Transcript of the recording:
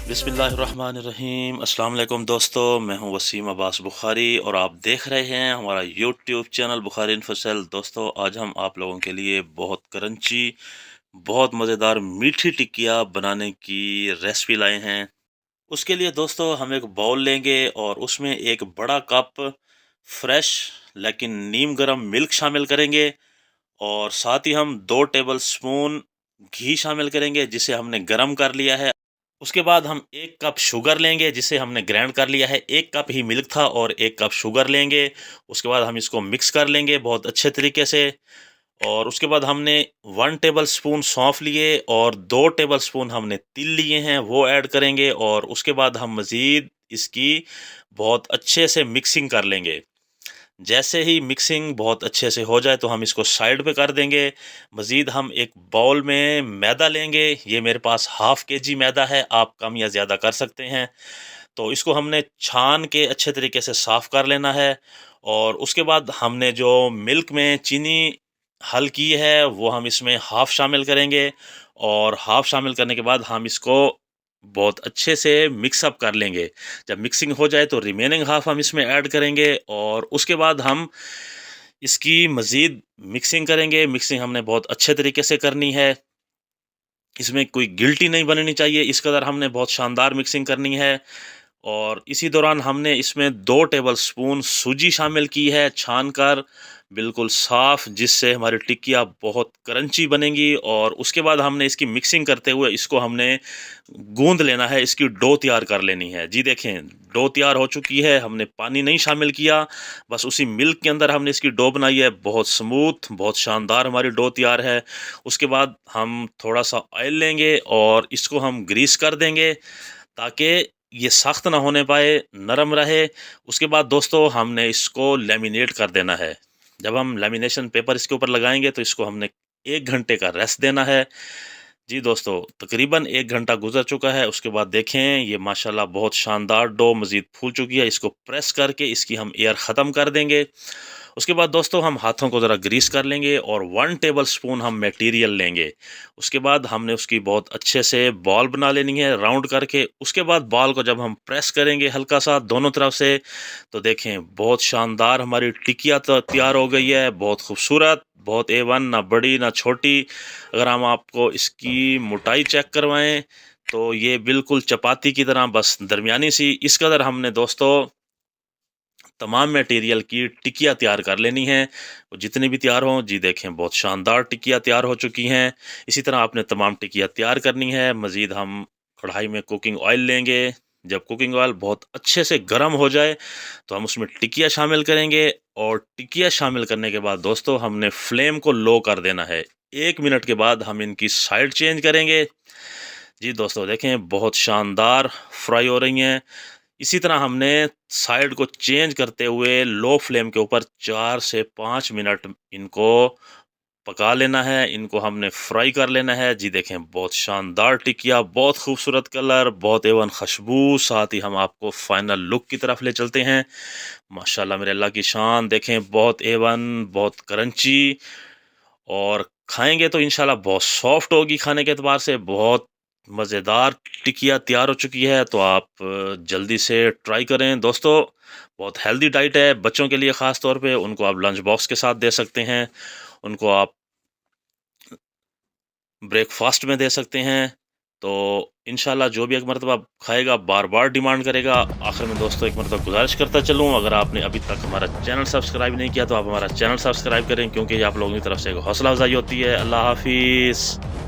बिस्मिल्लाहिर्रहमानिर्रहीम। अस्सलाम वालेकुम दोस्तों, मैं हूं वसीम अब्बास बुखारी और आप देख रहे हैं हमारा यूट्यूब चैनल बुखारी इन्फोसेल। दोस्तों, आज हम आप लोगों के लिए बहुत क्रंची, बहुत मज़ेदार मीठी टिक्कियाँ बनाने की रेसिपी लाए हैं। उसके लिए दोस्तों हम एक बाउल लेंगे और उसमें एक बड़ा कप फ्रेश लेकिन नीम गर्म मिल्क शामिल करेंगे और साथ ही हम 2 टेबल स्पून घी शामिल करेंगे जिसे हमने गर्म कर लिया है। उसके बाद हम 1 कप शुगर लेंगे जिसे हमने ग्राइंड कर लिया है। 1 कप ही मिल्क था और 1 कप शुगर लेंगे। उसके बाद हम इसको मिक्स कर लेंगे बहुत अच्छे तरीके से। और उसके बाद हमने 1 टेबल स्पून सौंफ लिए और 2 टेबल स्पून हमने तिल लिए हैं, वो ऐड करेंगे। और उसके बाद हम मज़ीद इसकी बहुत अच्छे से मिक्सिंग कर लेंगे। जैसे ही मिक्सिंग बहुत अच्छे से हो जाए तो हम इसको साइड पे कर देंगे। मज़ीद हम एक बाउल में मैदा लेंगे। ये मेरे पास हाफ़ केजी मैदा है, आप कम या ज़्यादा कर सकते हैं। तो इसको हमने छान के अच्छे तरीके से साफ़ कर लेना है। और उसके बाद हमने जो मिल्क में चीनी हल की है वो हम इसमें हाफ़ शामिल करेंगे। और हाफ़ शामिल करने के बाद हम इसको बहुत अच्छे से मिक्सअप कर लेंगे। जब मिक्सिंग हो जाए तो रिमेनिंग हाफ़ हम इसमें ऐड करेंगे और उसके बाद हम इसकी मज़ीद मिक्सिंग करेंगे। मिक्सिंग हमने बहुत अच्छे तरीके से करनी है, इसमें कोई गिल्टी नहीं बननी चाहिए, इस कदर हमने बहुत शानदार मिक्सिंग करनी है। और इसी दौरान हमने इसमें 2 टेबल स्पून सूजी शामिल की है छान कर, बिल्कुल साफ़, जिससे हमारी टिक्कियाँ बहुत क्रंची बनेंगी। और उसके बाद हमने इसकी मिक्सिंग करते हुए इसको हमने गूंद लेना है, इसकी डो तैयार कर लेनी है। जी देखें, डो तैयार हो चुकी है, हमने पानी नहीं शामिल किया, बस उसी मिल्क के अंदर हमने इसकी डो बनाई है। बहुत स्मूथ, बहुत शानदार हमारी डो तैयार है। उसके बाद हम थोड़ा सा ऑयल लेंगे और इसको हम ग्रीस कर देंगे ताकि ये सख्त ना होने पाए, नरम रहे। उसके बाद दोस्तों हमने इसको लेमिनेट कर देना है। जब हम लेमिनेशन पेपर इसके ऊपर लगाएंगे तो इसको हमने 1 घंटे का रेस्ट देना है। जी दोस्तों, तकरीबन 1 घंटा गुजर चुका है। उसके बाद देखें, ये माशाल्लाह बहुत शानदार डो मज़ीद फूल चुकी है। इसको प्रेस करके इसकी हम एयर ख़त्म कर देंगे। उसके बाद दोस्तों हम हाथों को ज़रा ग्रीस कर लेंगे और 1 टेबल स्पून हम मटेरियल लेंगे। उसके बाद हमने उसकी बहुत अच्छे से बॉल बना लेनी है राउंड करके। उसके बाद बॉल को जब हम प्रेस करेंगे हल्का सा दोनों तरफ से, तो देखें बहुत शानदार हमारी टिकिया तो तैयार हो गई है, बहुत खूबसूरत, बहुत A1, ना बड़ी ना छोटी। अगर हम आपको इसकी मोटाई चेक करवाएं तो ये बिल्कुल चपाती की तरह बस दरमियानी सी, इस कदर हमने दोस्तों तमाम मटेरियल की टिकिया तैयार कर लेनी है। जितनी भी तैयार हों, जी देखें बहुत शानदार टिकिया तैयार हो चुकी हैं। इसी तरह आपने तमाम टिकिया तैयार करनी है। मज़ीद हम कढ़ाई में कुकिंग ऑयल लेंगे। जब कुकिंग ऑयल बहुत अच्छे से गर्म हो जाए तो हम उसमें टिकिया शामिल करेंगे। और टिकिया शामिल करने के बाद दोस्तों हमने फ्लेम को लो कर देना है। 1 मिनट के बाद हम इनकी साइड चेंज करेंगे। जी दोस्तों, देखें बहुत शानदार फ्राई हो रही हैं। इसी तरह हमने साइड को चेंज करते हुए लो फ्लेम के ऊपर 4 से 5 मिनट इनको पका लेना है, इनको हमने फ्राई कर लेना है। जी देखें बहुत शानदार टिकिया, बहुत खूबसूरत कलर, बहुत एवन खुशबू। साथ ही हम आपको फाइनल लुक की तरफ ले चलते हैं। माशाल्लाह मेरे अल्लाह की शान, देखें बहुत एवन, बहुत क्रंची। और खाएंगे तो इंशाल्लाह बहुत सॉफ्ट होगी, खाने के एतबार से बहुत मज़ेदार टिकिया तैयार हो चुकी है। तो आप जल्दी से ट्राई करें दोस्तों। बहुत हेल्दी डाइट है बच्चों के लिए, ख़ास तौर पे उनको आप लंच बॉक्स के साथ दे सकते हैं, उनको आप ब्रेकफास्ट में दे सकते हैं। तो इंशाल्लाह जो भी एक मरतबा खाएगा बार बार डिमांड करेगा। आखिर में दोस्तों एक मरतबा गुजारिश करता चलूँ, अगर आपने अभी तक हमारा चैनल सब्सक्राइब नहीं किया तो आप हमारा चैनल सब्सक्राइब करें, क्योंकि आप लोगों की तरफ से एक हौसला अफजाई होती है। अल्लाह हाफिज़।